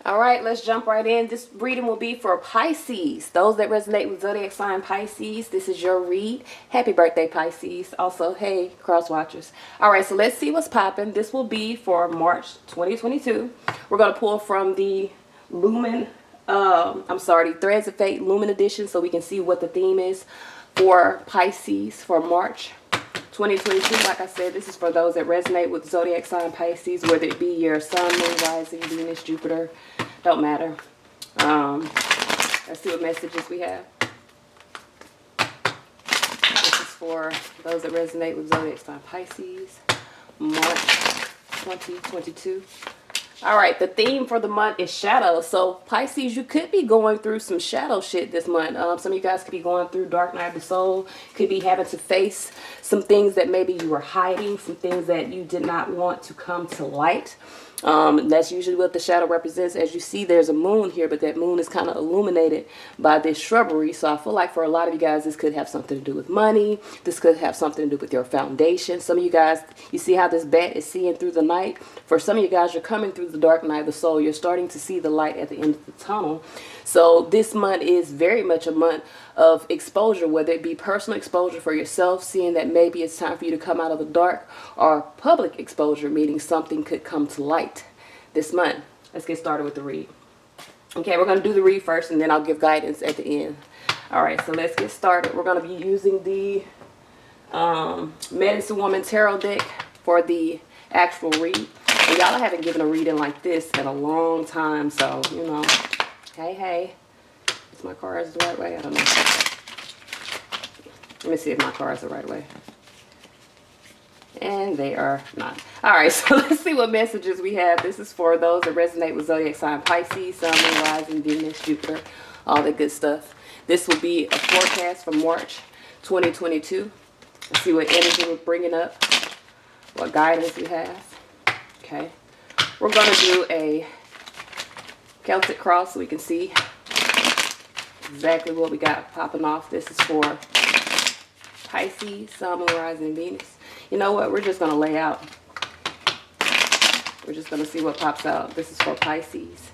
All right, let's jump right in. This reading will be for Pisces. Those that resonate with zodiac sign Pisces, this is your read. Happy birthday, Pisces. Also, hey, cross watchers. All right, so let's see what's popping. This will be for March 2022. We're going to pull from the the Threads of Fate Lumen edition so we can see what the theme is for Pisces for March 2022. Like I said, this is for those that resonate with zodiac sign Pisces, whether it be your sun, moon, rising, Venus, Jupiter, don't matter. Let's see what messages we have. This is for those that resonate with zodiac sign Pisces, March 2022. All right, the theme for the month is shadow. So Pisces, you could be going through some shadow shit this month. Some of you guys could be going through dark night of the soul, could be having to face some things that maybe you were hiding, some things that you did not want to come to light. That's usually what the shadow represents. As you see, there's a moon here, but that moon is kind of illuminated by this shrubbery. So I feel like for a lot of you guys, this could have something to do with money. This could have something to do with your foundation. Some of you guys, you see how this bat is seeing through the night? For some of you guys, you're coming through the dark night of the soul. You're starting to see the light at the end of the tunnel. So this month is very much a month of exposure, whether it be personal exposure for yourself, seeing that maybe it's time for you to come out of the dark, or public exposure, meaning something could come to light this month. Let's get started with the read. Okay, we're going to do the read first, and then I'll give guidance at the end. All right, so let's get started. We're going to be using the Medicine Woman Tarot deck for the actual read. And y'all, I haven't given a reading like this in a long time, so, you know, hey. Is my cards the right way? I don't know. Let me see if my cards are the right way. And they are not. All right, so let's see what messages we have. This is for those that resonate with zodiac sign Pisces, Sun, Moon, Rising, Venus, Jupiter, all that good stuff. This will be a forecast for March 2022. Let's see what energy we're bringing up, what guidance we have. Okay, we're going to do a Celtic cross so we can see exactly what we got popping off. This is for Pisces, Sun, Moon, Rising, Venus. You know what? We're just going to lay out. We're just going to see what pops out. This is for Pisces,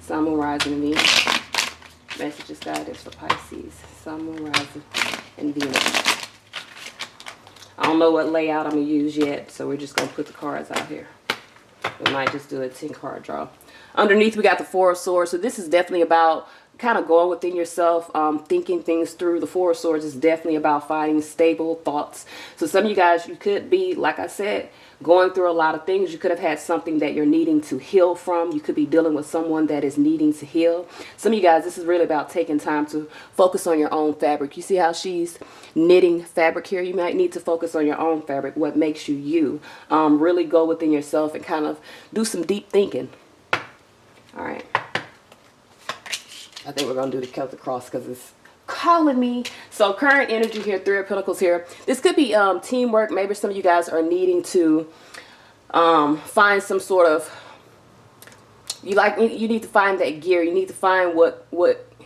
Sun, Moon, Rising, and Venus. Messages, guidance for Pisces, Sun, Moon, Rising, and Venus. I don't know what layout I'm going to use yet, so we're just going to put the cards out here. We might just do a 10-card draw. Underneath, we got the Four of Swords. So this is definitely about kind of going within yourself, thinking things through. The Four of Swords is definitely about finding stable thoughts. So some of you guys, you could be, like I said, going through a lot of things. You could have had something that you're needing to heal from. You could be dealing with someone that is needing to heal. Some of you guys, this is really about taking time to focus on your own fabric. You see how she's knitting fabric here? You might need to focus on your own fabric, what makes you you. Really go within yourself and kind of do some deep thinking. All right. I think we're going to do the Celtic cross because it's calling me. So current energy here, Three of Pentacles here. This could be teamwork. Maybe some of you guys are needing to find some sort of, you need to find that gear. You need to find what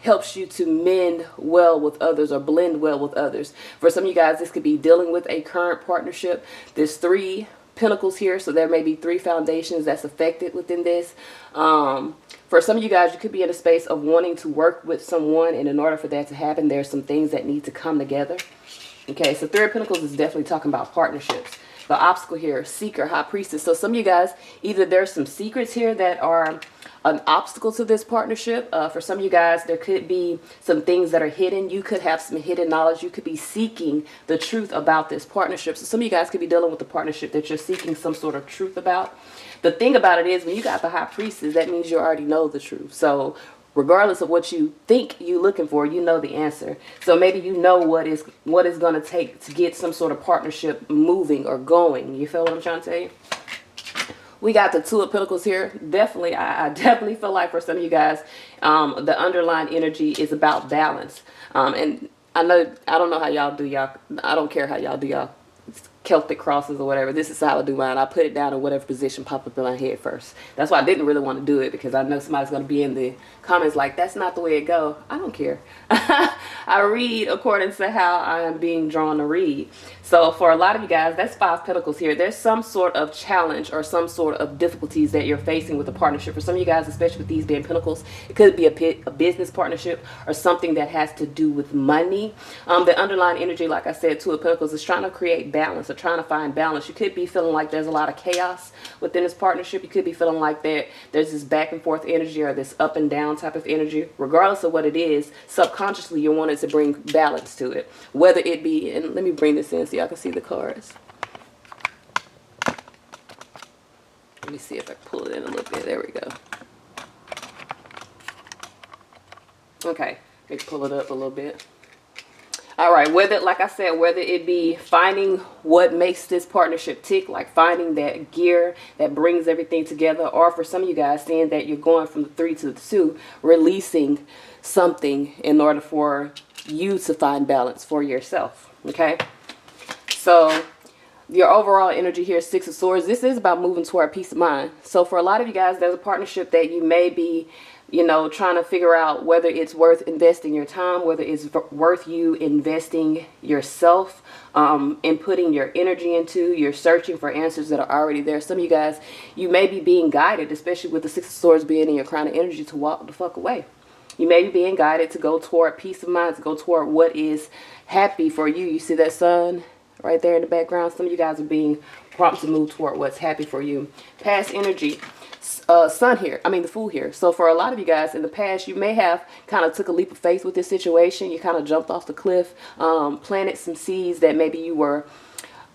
helps you to mend well with others or blend well with others. For some of you guys, this could be dealing with a current partnership. There's three Pentacles here, so there may be three foundations that's affected within this. For some of you guys, you could be in a space of wanting to work with someone, and in order for that to happen, there's some things that need to come together. Okay, so Three of Pentacles is definitely talking about partnerships. The obstacle here, Seeker, High Priestess. So some of you guys, either there's some secrets here that are an obstacle to this partnership. For some of you guys, there could be some things that are hidden. You could have some hidden knowledge. You could be seeking the truth about this partnership. So some of you guys could be dealing with the partnership that you're seeking some sort of truth about. The thing about it is, when you got the High Priestess, that means you already know the truth. So regardless of what you think you're looking for, you know the answer. So maybe you know what is going to take to get some sort of partnership moving or going. You feel what I'm trying to tell you? We got the Two of Pentacles here. Definitely, I definitely feel like for some of you guys, the underlying energy is about balance. And I don't know how y'all do y'all. I don't care how y'all do y'all Celtic crosses or whatever. This is how I do mine. I put it down in whatever position popped up in my head first. That's why I didn't really want to do it, because I know somebody's going to be in the comments like, that's not the way it go. I don't care. I read according to how I am being drawn to read. So for a lot of you guys, that's 5 Pentacles here. There's some sort of challenge or some sort of difficulties that you're facing with a partnership. For some of you guys, especially with these being Pentacles, it could be a business partnership or something that has to do with money. The underlying energy, like I said, 2 of Pentacles, is trying to create balance or trying to find balance. You could be feeling like there's a lot of chaos within this partnership. You could be feeling like there's this back and forth energy or this up and down type of energy. Regardless of what it is, subconsciously you're wanting to bring balance to it. Whether it be, and let me bring this in so y'all can see the cards. Let me see if I can pull it in a little bit. There we go. Okay, let me pull it up a little bit. All right, whether, like I said, whether it be finding what makes this partnership tick, like finding that gear that brings everything together, or for some of you guys, seeing that you're going from the 3 to the 2, releasing something in order for you to find balance for yourself. Okay, so your overall energy here, 6 of Swords, this is about moving toward peace of mind. So for a lot of you guys, there's a partnership that you may be, you know, trying to figure out whether it's worth investing your time, whether it's worth you investing yourself, and putting your energy into. You're searching for answers that are already there. Some of you guys, you may be being guided, especially with the 6 of Swords being in your crown of energy, to walk the fuck away. You may be being guided to go toward peace of mind, to go toward what is happy for you. You see that sun right there in the background? Some of you guys are being prompted to move toward what's happy for you. Past energy, sun here, the Fool here. So for a lot of you guys in the past, you may have kind of took a leap of faith with this situation. You kind of jumped off the cliff, planted some seeds that maybe you were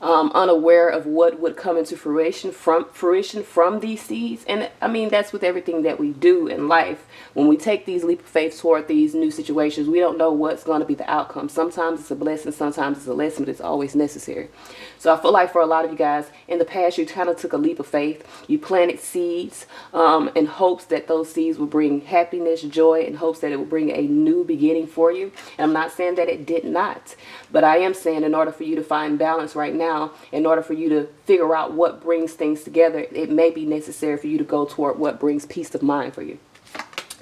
unaware of what would come into fruition from these seeds. And that's with everything that we do in life. When we take these leap of faith toward these new situations, we don't know what's going to be the outcome. Sometimes it's a blessing, sometimes it's a lesson, but it's always necessary. So I feel like for a lot of you guys in the past, you kind of took a leap of faith. You planted seeds in hopes that those seeds will bring happiness, joy, in hopes that it will bring a new beginning for you. And I'm not saying that it did not, but I am saying in order for you to find balance right now, in order for you to figure out what brings things together, it may be necessary for you to go toward what brings peace of mind for you.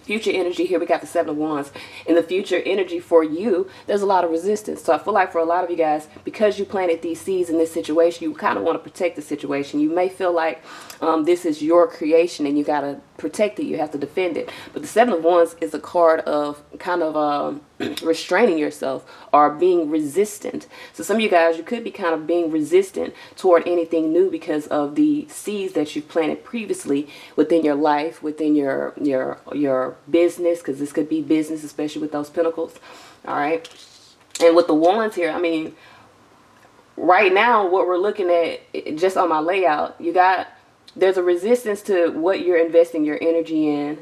Future energy here, we got the 7 of Wands. In the future energy for you, there's a lot of resistance. So I feel like for a lot of you guys, because you planted these seeds in this situation, you kind of want to protect the situation. You may feel like this is your creation and you got to protect it. You have to defend it. But the 7 of Wands is a card of kind of restraining yourself or being resistant. So some of you guys, you could be kind of being resistant toward anything new because of the seeds that you've planted previously within your life, within your business, because this could be business, especially with those pentacles. All right. And with the wands here, right now what we're looking at, just on my layout, there's a resistance to what you're investing your energy in.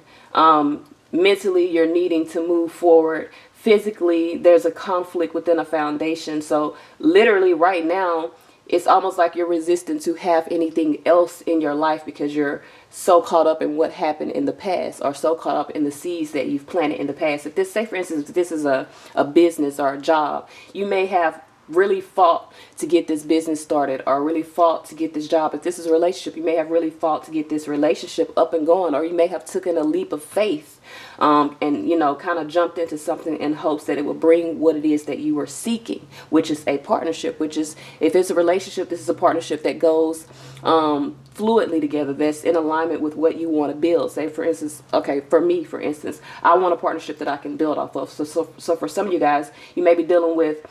Mentally, you're needing to move forward. Physically, there's a conflict within a foundation. So literally right now, it's almost like you're resistant to have anything else in your life because you're so caught up in what happened in the past, or so caught up in the seeds that you've planted in the past. If this, say for instance, if this is a business or a job, you may have really fought to get this business started, or really fought to get this job. If this is a relationship, you may have really fought to get this relationship up and going, or you may have taken a leap of faith and kind of jumped into something in hopes that it will bring what it is that you were seeking, which is a partnership, which is, if it's a relationship, this is a partnership that goes fluidly together, that's in alignment with what you want to build. Say for instance, okay, for me, for instance, I want a partnership that I can build off of. So for some of you guys, you may be dealing with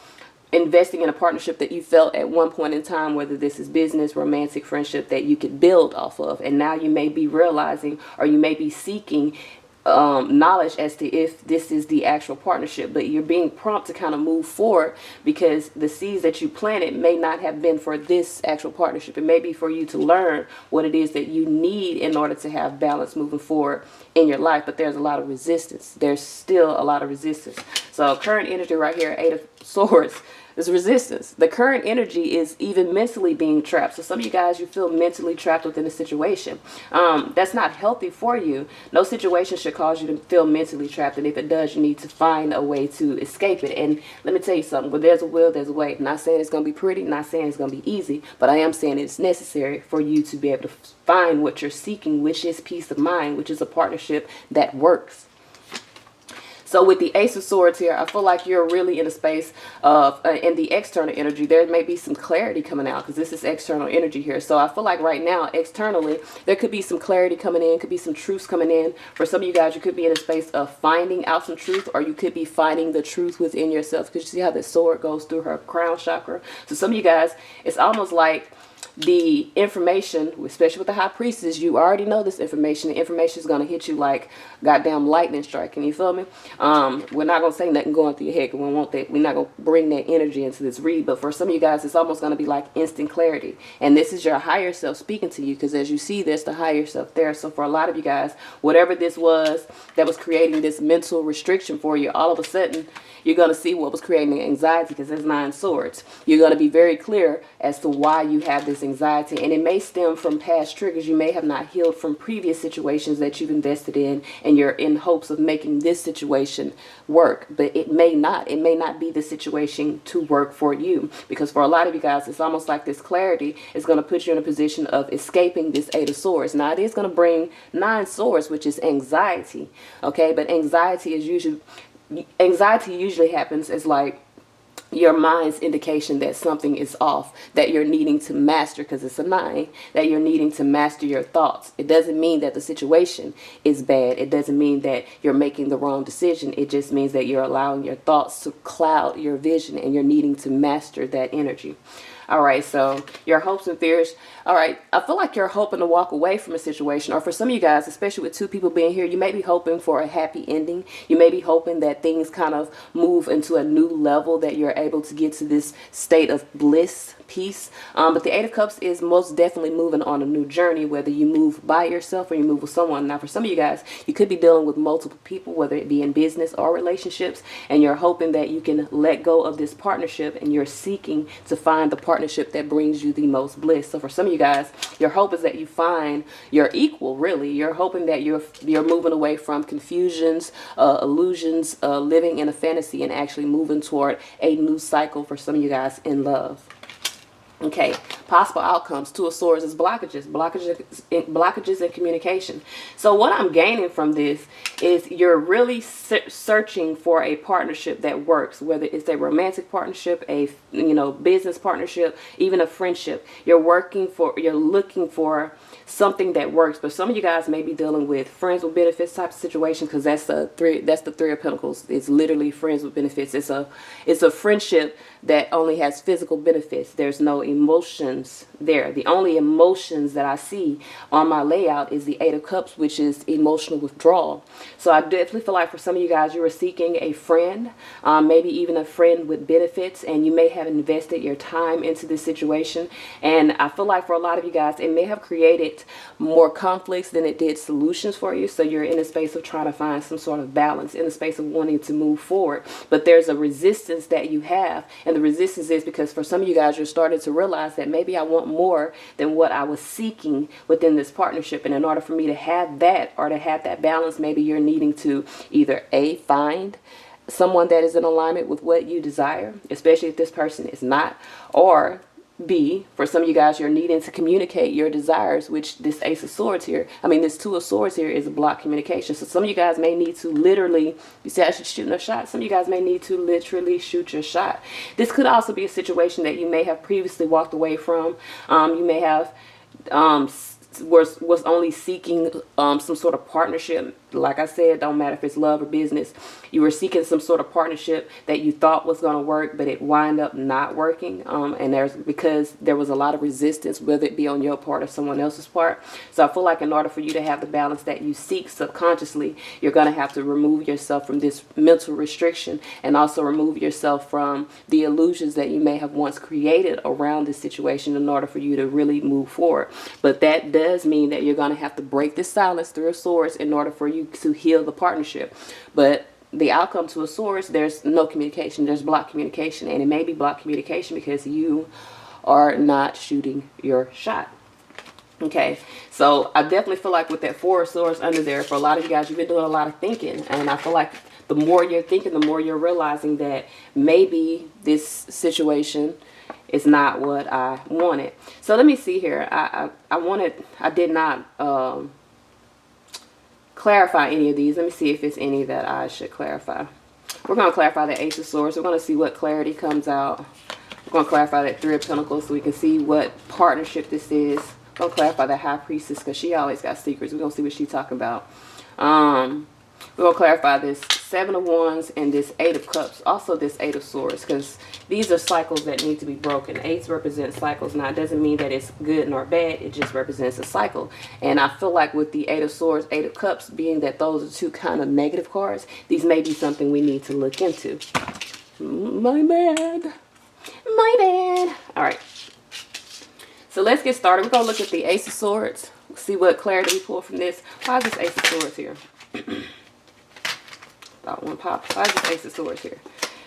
investing in a partnership that you felt at one point in time, whether this is business, romantic, friendship, that you could build off of. And now you may be realizing, or you may be seeking knowledge as to if this is the actual partnership, but you're being prompted to kind of move forward because the seeds that you planted may not have been for this actual partnership. It may be for you to learn what it is that you need in order to have balance moving forward in your life. But there's a lot of resistance. There's still a lot of resistance. So current energy right here, 8 of Swords. There's resistance. The current energy is even mentally being trapped. So some of you guys, you feel mentally trapped within a situation. That's not healthy for you. No situation should cause you to feel mentally trapped. And if it does, you need to find a way to escape it. And let me tell you something. Where there's a will, there's a way. I'm not saying it's going to be pretty. Not saying it's going to be easy. But I am saying it's necessary for you to be able to find what you're seeking, which is peace of mind, which is a partnership that works. So with the Ace of Swords here, I feel like you're really in a space of, in the external energy, there may be some clarity coming out, because this is external energy here. So I feel like right now, externally, there could be some clarity coming in, could be some truths coming in. For some of you guys, you could be in a space of finding out some truth, or you could be finding the truth within yourself, because you see how the sword goes through her crown chakra. So some of you guys, it's almost like the information, especially with the High Priestess, you already know this information. The information is going to hit you like goddamn lightning strike. Can you feel me? We're not going to say nothing going through your head, because we want that. We're not going to bring that energy into this read. But for some of you guys, it's almost going to be like instant clarity. And this is your higher self speaking to you, because as you see, there's the higher self there. So for a lot of you guys, whatever this was that was creating this mental restriction for you, all of a sudden, you're going to see what was creating anxiety, because there's 9 swords. You're going to be very clear as to why you have this anxiety. And it may stem from past triggers. You may have not healed from previous situations that you've invested in, and you're in hopes of making this situation work. But it may not. It may not be the situation to work for you. Because for a lot of you guys, it's almost like this clarity is going to put you in a position of escaping this 8 of Swords. Now, it is going to bring 9 swords, which is anxiety. Okay, but anxiety usually happens as like your mind's indication that something is off, that you're needing to master, because it's a 9, that you're needing to master your thoughts. It doesn't mean that the situation is bad. It doesn't mean that you're making the wrong decision. It just means that you're allowing your thoughts to cloud your vision, and you're needing to master that energy. All right, so your hopes and fears. All right, I feel like you're hoping to walk away from a situation, or for some of you guys, especially with 2 people being here, you may be hoping for a happy ending. You may be hoping that things kind of move into a new level, that you're able to get to this state of bliss, peace. But the 8 of Cups is most definitely moving on a new journey, whether you move by yourself or you move with someone. Now, for some of you guys, you could be dealing with multiple people, whether it be in business or relationships, and you're hoping that you can let go of this partnership, and you're seeking to find the partnership that brings you the most bliss. So for some of you guys, your hope is that you find your equal, really. You're hoping that you're moving away from confusions, illusions, living in a fantasy, and actually moving toward a new cycle for some of you guys in love. Okay, possible outcomes. 2 of Swords is blockages in communication. So what I'm gaining from this is you're really searching for a partnership that works, whether it's a romantic partnership, a business partnership, even a friendship. You're looking for something that works. But some of you guys may be dealing with friends with benefits type of situation, because that's the 3 of Pentacles. It's literally friends with benefits. It's a friendship that only has physical benefits. There's no emotions there. The only emotions that I see on my layout is the 8 of Cups, which is emotional withdrawal. So I definitely feel like for some of you guys, you are seeking a friend, maybe even a friend with benefits, and you may have invested your time into this situation. And I feel like for a lot of you guys, it may have created more conflicts than it did solutions for you. So you're in a space of trying to find some sort of balance, in a space of wanting to move forward. But there's a resistance that you have, and the resistance is because for some of you guys, you're starting to realize that maybe I want more than what I was seeking within this partnership. And in order for me to have that, or to have that balance, maybe you're needing to either A, find someone that is in alignment with what you desire, especially if this person is not, or B, for some of you guys, you're needing to communicate your desires, which this Ace of Swords here, this 2 of Swords here is a block communication. So some of you guys may need to literally, you say I should shoot a shot. Some of you guys may need to literally shoot your shot. This could also be a situation that you may have previously walked away from. You may have was only seeking some sort of partnership. Like I said, don't matter if it's love or business. You were seeking some sort of partnership that you thought was going to work, but it wind up not working. And because there was a lot of resistance, whether it be on your part or someone else's part. So I feel like in order for you to have the balance that you seek subconsciously, you're going to have to remove yourself from this mental restriction, and also remove yourself from the illusions that you may have once created around this situation in order for you to really move forward. But that does mean that you're going to have to break this silence through Swords in order for you to heal the partnership. But the outcome to a source, there's no communication. There's blocked communication, and it may be blocked communication because you are not shooting your shot. Okay, so I definitely feel like with that Four of Swords under there, for a lot of you guys, you've been doing a lot of thinking, and I feel like the more you're thinking, the more you're realizing that maybe this situation is not what I wanted. So let me see here. I did not clarify any of these. Let me see if it's any that I should clarify. We're going to clarify the Ace of Swords. We're going to see what clarity comes out. We're going to clarify that Three of Pentacles so we can see what partnership this is. We're going to clarify the High Priestess because she always got secrets. We're going to see what she's talking about. We're going to clarify this Seven of Wands and this Eight of Cups. Also this Eight of Swords, because these are cycles that need to be broken. Eights represent cycles. Now, it doesn't mean that it's good nor bad. It just represents a cycle. And I feel like with the Eight of Swords, Eight of Cups, being that those are two kind of negative cards, these may be something we need to look into. My bad. My bad. All right. So let's get started. We're going to look at the Ace of Swords. See what clarity we pull from this. Why is this Ace of Swords here? Thought one pop. Why is this Ace of Swords here?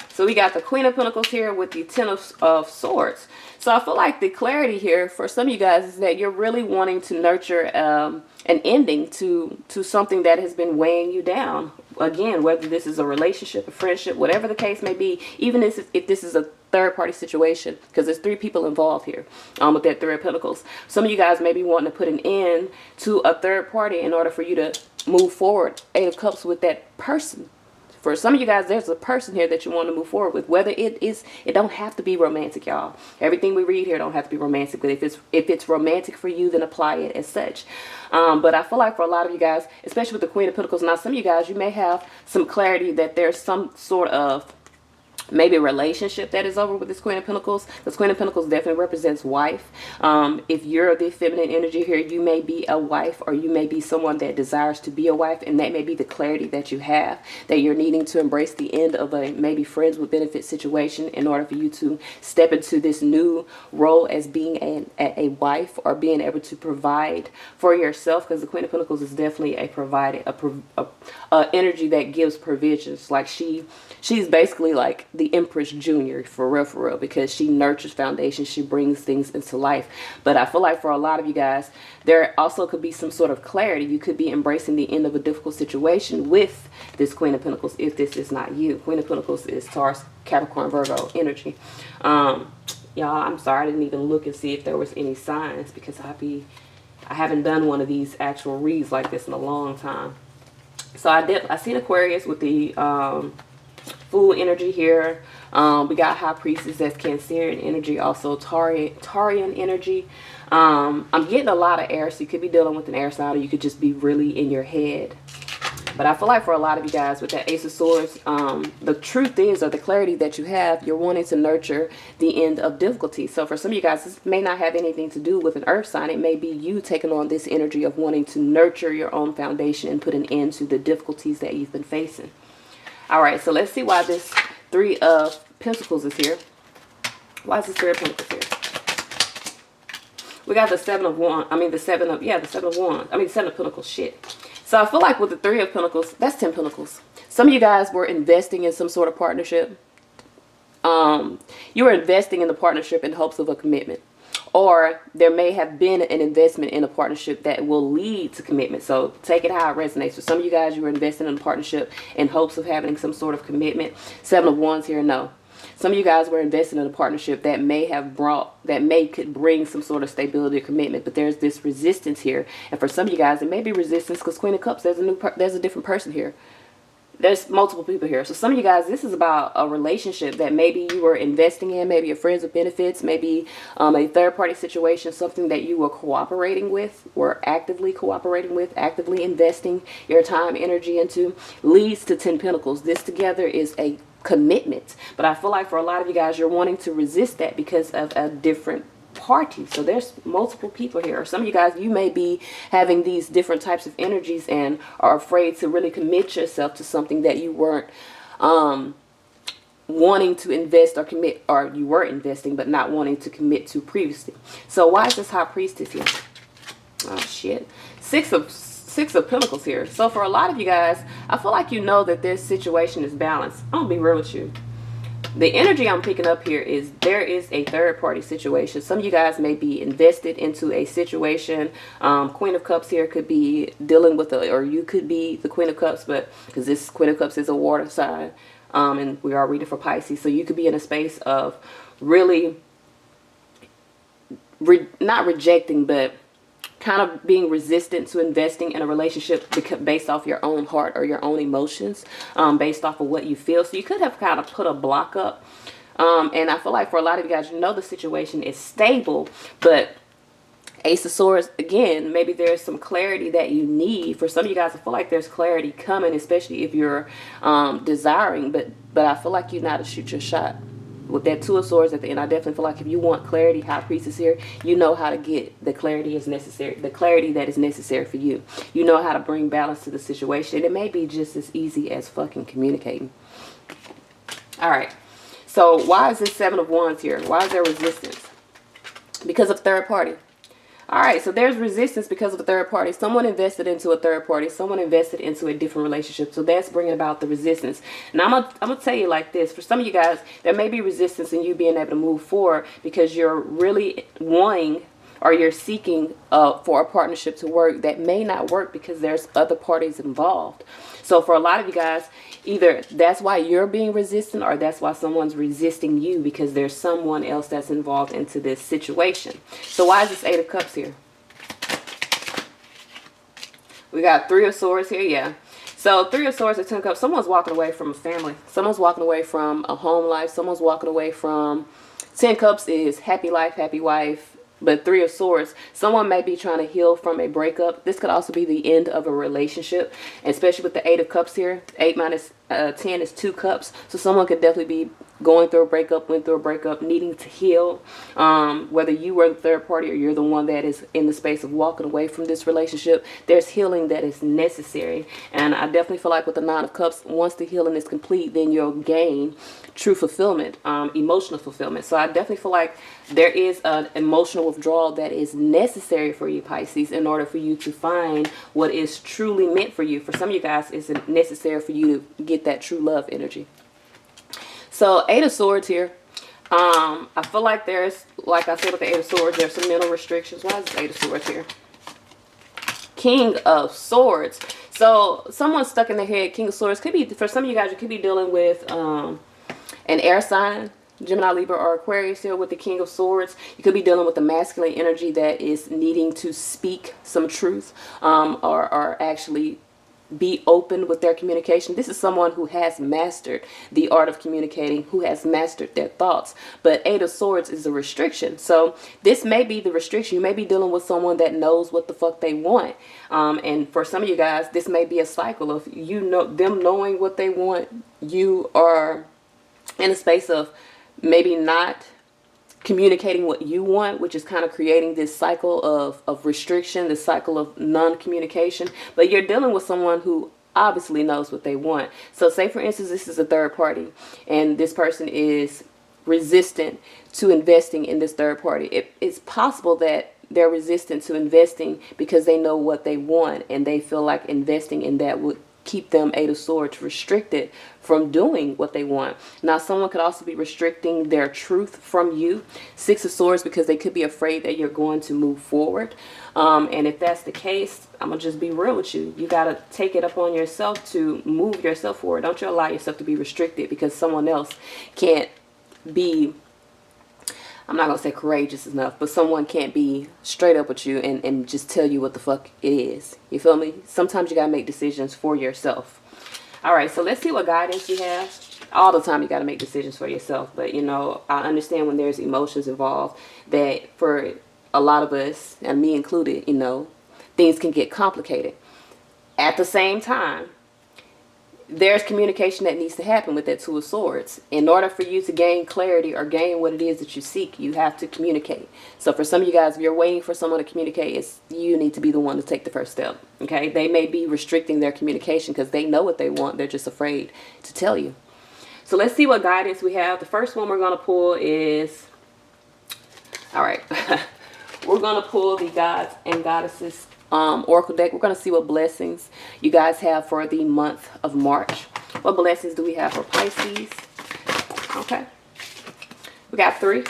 So we got the Queen of Pentacles here with the Ten of Swords. So I feel like the clarity here for some of you guys is that you're really wanting to nurture an ending to something that has been weighing you down. Again, whether this is a relationship, a friendship, whatever the case may be, even if this is a third-party situation, because there's three people involved here with that Three of Pentacles. Some of you guys may be wanting to put an end to a third party in order for you to move forward. Eight of Cups with that person. For some of you guys, there's a person here that you want to move forward with. Whether it don't have to be romantic, y'all. Everything we read here don't have to be romantic. But if it's romantic for you, then apply it as such. But I feel like for a lot of you guys, especially with the Queen of Pentacles, now some of you guys, you may have some clarity that there's some sort of maybe a relationship that is over with this Queen of Pentacles. This Queen of Pentacles definitely represents wife. If you're the feminine energy here, you may be a wife, or you may be someone that desires to be a wife, and that may be the clarity that you have, that you're needing to embrace the end of a maybe friends with benefit situation in order for you to step into this new role as being a wife, or being able to provide for yourself, because the Queen of Pentacles is definitely a provider, a energy that gives provisions. Like she's basically like the Empress Junior for real, because she nurtures foundations, she brings things into life. But I feel like for a lot of you guys, there also could be some sort of clarity. You could be embracing the end of a difficult situation with this Queen of Pentacles if this is not you. Queen of Pentacles is Taurus, Capricorn, Virgo energy. Y'all, I'm sorry I didn't even look and see if there was any signs, because I haven't done one of these actual reads like this in a long time. So I seen Aquarius with the Fool energy here. We got High Priestess, that's Cancerian energy, also Taurian energy. I'm getting a lot of air, so you could be dealing with an air sign, or you could just be really in your head. But I feel like for a lot of you guys with that Ace of Swords, the truth is, or the clarity that you have, you're wanting to nurture the end of difficulty. So for some of you guys, this may not have anything to do with an earth sign. It may be you taking on this energy of wanting to nurture your own foundation and put an end to the difficulties that you've been facing. All right, so let's see why this Three of Pentacles is here. Why is this Three of Pentacles here? We got the Seven of Wands. The Seven of Wands. Seven of Pentacles. Shit. So I feel like with the Three of Pentacles, that's 10 Pentacles. Some of you guys were investing in some sort of partnership. You were investing in the partnership in hopes of a commitment. Or there may have been an investment in a partnership that will lead to commitment. So take it how it resonates. For some of you guys, you were investing in a partnership in hopes of having some sort of commitment. Seven of Wands here, no. Some of you guys were investing in a partnership that could bring some sort of stability or commitment, but there's this resistance here. And for some of you guys, it may be resistance because Queen of Cups, there's a different person here. There's multiple people here. So some of you guys, this is about a relationship that maybe you were investing in, maybe your friends with benefits, maybe a third-party situation, something that you were cooperating with, or actively cooperating with, actively investing your time, energy into, leads to 10 Pentacles. This together is a commitment. But I feel like for a lot of you guys, you're wanting to resist that because of a different party. So there's multiple people here. Or some of you guys, you may be having these different types of energies and are afraid to really commit yourself to something that you weren't wanting to invest or commit, or you were investing but not wanting to commit to previously. So why is this High Priestess here? Oh shit. Six Six of Pentacles here. So for a lot of you guys, I feel like you know that this situation is balanced. I'm gonna be real with you. The energy I'm picking up here is there is a third party situation. Some of you guys may be invested into a situation. Queen of Cups here could be dealing with or you could be the Queen of Cups, but because this Queen of Cups is a water sign, and we are reading for Pisces, so you could be in a space of really not rejecting, but kind of being resistant to investing in a relationship based off your own heart or your own emotions, based off of what you feel. So you could have kind of put a block up. And I feel like for a lot of you guys, you know the situation is stable, but Ace of Swords, again, maybe there's some clarity that you need. For some of you guys, I feel like there's clarity coming, especially if you're desiring, but I feel like you know how to shoot your shot. With that Two of Swords at the end, I definitely feel like if you want clarity, High Priestess here, you know how to get the clarity is necessary, the clarity that is necessary for you. You know how to bring balance to the situation. It may be just as easy as fucking communicating. All right. So why is this Seven of Wands here? Why is there resistance? Because of third party. All right, so there's resistance because of a third party. Someone invested into a third party. Someone invested into a different relationship. So that's bringing about the resistance. And I'm gonna tell you like this. For some of you guys, there may be resistance in you being able to move forward because you're really wanting or you're seeking for a partnership to work that may not work because there's other parties involved. So for a lot of you guys, either that's why you're being resistant or that's why someone's resisting you because there's someone else that's involved into this situation. So why is this Eight of Cups here? We got Three of Swords here, yeah. So Three of Swords and Ten of Cups, someone's walking away from a family. Someone's walking away from a home life. Someone's walking away from... 10 Cups is happy life, happy wife. But Three of Swords, someone may be trying to heal from a breakup. This could also be the end of a relationship, especially with the Eight of Cups here. 8 minus 10 is 2 cups. So someone could definitely be going through a breakup, went through a breakup, needing to heal. Whether you were the third party or you're the one that is in the space of walking away from this relationship, there's healing that is necessary. And I definitely feel like with the Nine of Cups, once the healing is complete, then you'll gain true fulfillment, emotional fulfillment. So I definitely feel like there is an emotional withdrawal that is necessary for you, Pisces, in order for you to find what is truly meant for you. For some of you guys, it's necessary for you to get that true love energy. So Eight of Swords here. I feel like there's, like I said with the Eight of Swords, there's some mental restrictions. Why is this Eight of Swords here? King of Swords. So someone stuck in their head. King of Swords could be, for some of you guys, you could be dealing with an air sign. Gemini, Libra, or Aquarius here with the King of Swords. You could be dealing with the masculine energy that is needing to speak some truth, or actually be open with their communication. This is someone who has mastered the art of communicating, who has mastered their thoughts. But Eight of Swords is a restriction. So this may be the restriction. You may be dealing with someone that knows what the fuck they want. And for some of you guys, this may be a cycle of them knowing what they want. You are in a space of maybe not communicating what you want, which is kind of creating this cycle of restriction, this cycle of non-communication. But you're dealing with someone who obviously knows what they want. So say, for instance, this is a third party, and this person is resistant to investing in this third party. It's possible that they're resistant to investing because they know what they want, and they feel like investing in that would keep them, Eight of Swords, restricted from doing what they want. Now, someone could also be restricting their truth from you. Six of Swords, because they could be afraid that you're going to move forward. And if that's the case, I'm going to just be real with you. You got to take it upon yourself to move yourself forward. Don't you allow yourself to be restricted because someone else can't be, I'm not going to say courageous enough, but someone can't be straight up with you and just tell you what the fuck it is. You feel me? Sometimes you got to make decisions for yourself. All right, so let's see what guidance you have. All the time you got to make decisions for yourself. But, you know, I understand when there's emotions involved that for a lot of us, and me included, you know, things can get complicated. At the same time, there's communication that needs to happen with that Two of Swords. In order for you to gain clarity or gain what it is that you seek, you have to communicate. So for some of you guys, if you're waiting for someone to communicate, you need to be the one to take the first step. Okay? They may be restricting their communication because they know what they want. They're just afraid to tell you. So let's see what guidance we have. The first one we're going to pull is, all right, we're going to pull the Gods and Goddesses oracle deck. We're going to see what blessings you guys have for the month of March. What blessings do we have for Pisces? Okay. We got 3.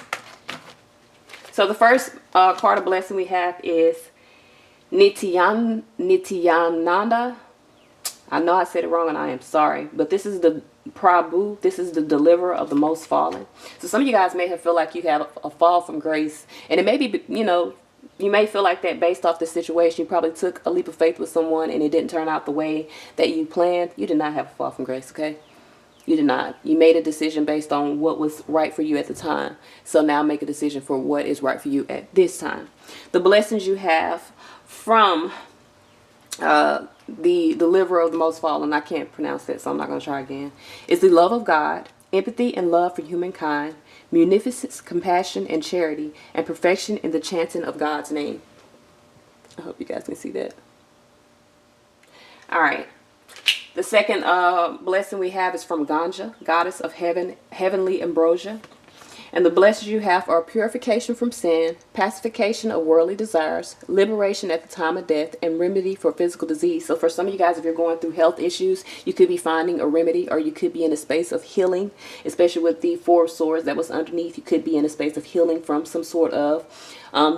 So the first card of blessing we have is Nityananda. I know I said it wrong and I am sorry, but this is the Prabhu. This is the deliverer of the most fallen. So some of you guys may have feel like you have a fall from grace, and it may be, you know, you may feel like that based off the situation. You probably took a leap of faith with someone and it didn't turn out the way that you planned. You did not have a fall from grace, okay? You did not. You made a decision based on what was right for you at the time. So now make a decision for what is right for you at this time. The blessings you have from the deliverer of the most fallen, I can't pronounce that, so I'm not going to try again, is the love of God, empathy and love for humankind, munificence, compassion and charity, and perfection in the chanting of God's name. I hope you guys can see that. All right. The second blessing we have is from Ganja, goddess of heaven, heavenly ambrosia. And the blessings you have are purification from sin, pacification of worldly desires, liberation at the time of death, and remedy for physical disease. So for some of you guys, if you're going through health issues, you could be finding a remedy, or you could be in a space of healing, especially with the 4 of Swords that was underneath. You could be in a space of healing from some sort of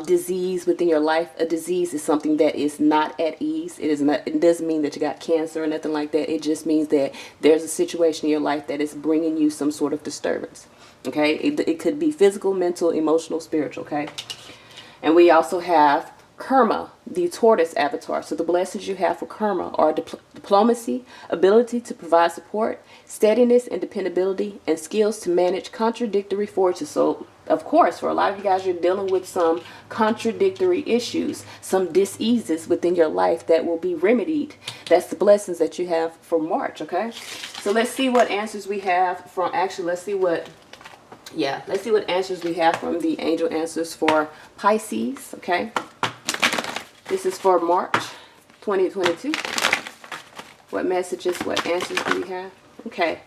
disease within your life. A disease is something that is not at ease. It is not. It doesn't mean that you got cancer or nothing like that. It just means that there's a situation in your life that is bringing you some sort of disturbance. Okay, it could be physical, mental, emotional, spiritual. Okay, and we also have Karma, the tortoise avatar. So the blessings you have for Karma are diplomacy, ability to provide support, steadiness and dependability, and skills to manage contradictory forces. So of course, for a lot of you guys, you're dealing with some contradictory issues, some diseases within your life that will be remedied. That's the blessings that you have for March. Okay, so let's see what answers we have from, actually, let's see what answers we have from the angel answers for Pisces. Okay, this is for March 2022. What messages, what answers do we have? Okay,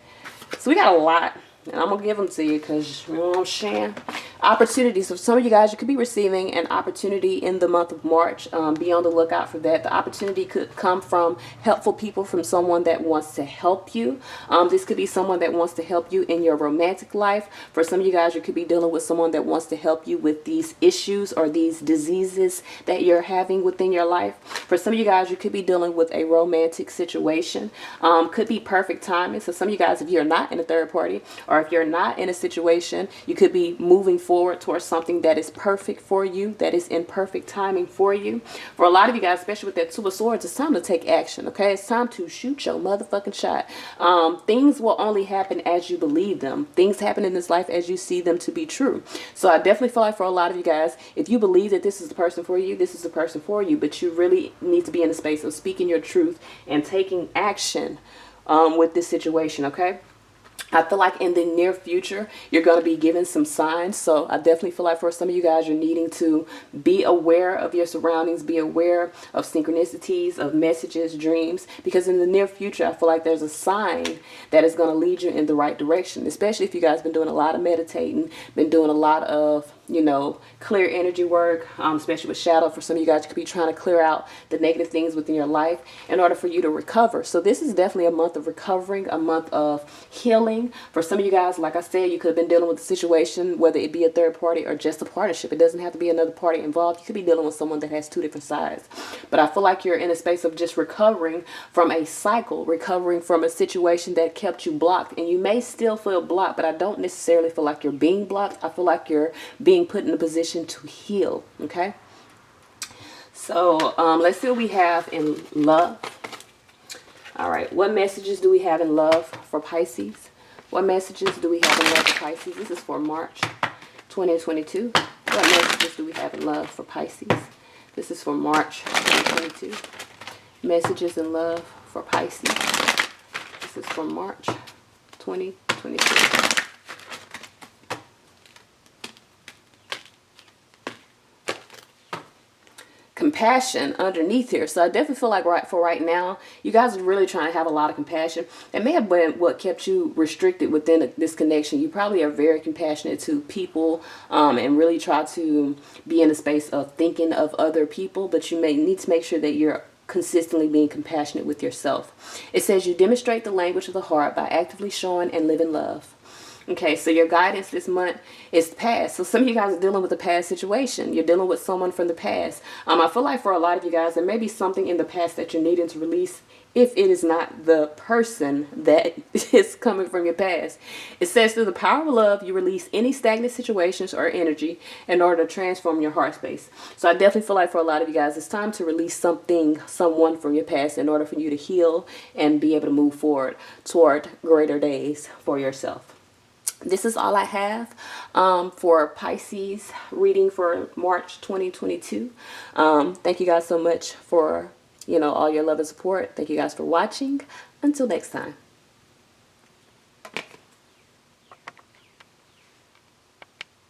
so we got a lot, and I'm gonna give them to you because, you know what I'm saying, opportunities. So some of you guys, you could be receiving an opportunity in the month of March. Be on the lookout for that. The opportunity could come from helpful people, from someone that wants to help you. This could be someone that wants to help you in your romantic life. For some of you guys, you could be dealing with someone that wants to help you with these issues or these diseases that you're having within your life. For some of you guys, you could be dealing with a romantic situation. Could be perfect timing. So some of you guys, if you're not in a third party, or if you're not in a situation, you could be moving forward towards something that is perfect for you, that is in perfect timing for you. For a lot of you guys, especially with that 2 of Swords, it's time to take action. Okay, it's time to shoot your motherfucking shot. Things will only happen as you believe them. Things happen in this life as you see them to be true. So I definitely feel like for a lot of you guys, if you believe that this is the person for you, this is the person for you. But you really need to be in a space of speaking your truth and taking action with this situation. Okay, I feel like in the near future, you're going to be given some signs. So I definitely feel like for some of you guys, you're needing to be aware of your surroundings, be aware of synchronicities, of messages, dreams, because in the near future, I feel like there's a sign that is going to lead you in the right direction, especially if you guys been doing a lot of meditating, been doing a lot of, you know, clear energy work, especially with shadow. For some of you guys, you could be trying to clear out the negative things within your life in order for you to recover. So this is definitely a month of recovering, a month of healing. For some of you guys, like I said, you could have been dealing with a situation, whether it be a third party or just a partnership. It doesn't have to be another party involved. You could be dealing with someone that has 2 different sides. But I feel like you're in a space of just recovering from a cycle, recovering from a situation that kept you blocked. And you may still feel blocked, but I don't necessarily feel like you're being blocked. I feel like you're being put in a position to heal. Okay, so let's see what we have in love. All right, what messages do we have in love for Pisces? What messages do we have in love for Pisces? This is for March 2022. What messages do we have in love for Pisces? This is for March 2022. Messages in love for Pisces. This is for March 2022. compassion underneath here. So I definitely feel like right now, you guys are really trying to have a lot of compassion. It may have been what kept you restricted within this connection. You probably are very compassionate to people, and really try to be in a space of thinking of other people, but you may need to make sure that you're consistently being compassionate with yourself. It says you demonstrate the language of the heart by actively showing and living love. Okay, so your guidance this month is past. So some of you guys are dealing with a past situation. You're dealing with someone from the past. I feel like for a lot of you guys, there may be something in the past that you're needing to release, if it is not the person that is coming from your past. It says through the power of love, you release any stagnant situations or energy in order to transform your heart space. So I definitely feel like for a lot of you guys, it's time to release someone from your past in order for you to heal and be able to move forward toward greater days for yourself. This is all I have for Pisces reading for March 2022. Thank you guys so much for, all your love and support. Thank you guys for watching. Until next time.